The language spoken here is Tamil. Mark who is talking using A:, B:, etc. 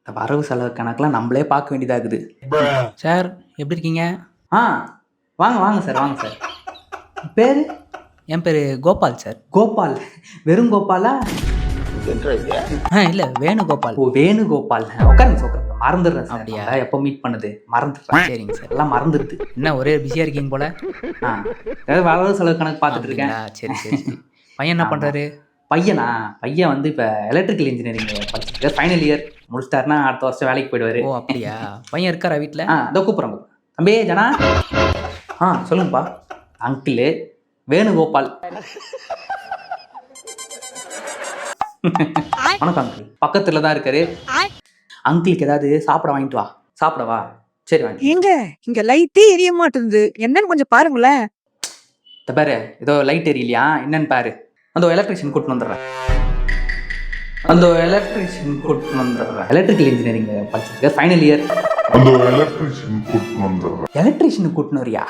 A: இந்த வரவு செலவு கணக்கெலாம் நம்மளே பார்க்க வேண்டியதாகுது.
B: சார் எப்படி இருக்கீங்க?
A: ஆ வாங்க வாங்க சார், வாங்க சார். பேர்?
B: என் பேர் கோபால் சார்.
A: கோபால். வெறும் கோபாலா?
B: இல்லை வேணுகோபால்.
A: ஓ வேணுகோபால். உட்காருங்க சார், உட்காருங்க. மறந்துடுறேன் சார்.
B: அப்படியா?
A: எப்போ மீட் பண்ணுது மறந்துடுறேன்.
B: சரிங்க சார்.
A: எல்லாம் மறந்துடுது.
B: என்ன ஒரே பிஸியாக இருக்கீங்க போல?
A: ஏதாவது வரவு செலவு கணக்கு பார்த்துட்டு இருக்கேன்.
B: சரி சரி சரி. பையன் என்ன பண்ணுறாரு?
A: பையனா? பையன் வந்து இப்போ எலக்ட்ரிக்கல் இன்ஜினியரிங் படிச்சிருக்காரு. ஃபைனல் இயர் முடிச்சிட்டாருன்னா அடுத்த வருஷம் வேலைக்கு போயிடுவார்.
B: ஓ அப்படியா? பையன் இருக்காரா வீட்டில்?
A: இதோ கூப்பிட்றேன். தம்பி ஜனா. சொல்லுங்கப்பா. அங்கிள் வேணுகோபால். வணக்கம் அங்கிள். பக்கத்தில் தான் இருக்காரு. அங்கிளுக்கு ஏதாவது சாப்பிட வாங்கிட்டு வா. சாப்பிடவா? சரி வாங்க.
C: எங்க இங்க லைட்டே எரிய மாட்டேங்குது, என்னன்னு கொஞ்சம் பாருங்களேன்.
A: இந்த பாரு, ஏதோ லைட் எரியலையா என்னன்னு பாரு. அந்த எலக்ட்ரிஷியன் கூட்டின்னு வந்துடுறேன். எலக்ட்ரிக்கல் இன்ஜினியரிங் படிச்சிருக்கேன். Final year. எலக்ட்ரிஷியன் கூட்டின்னு வரியா?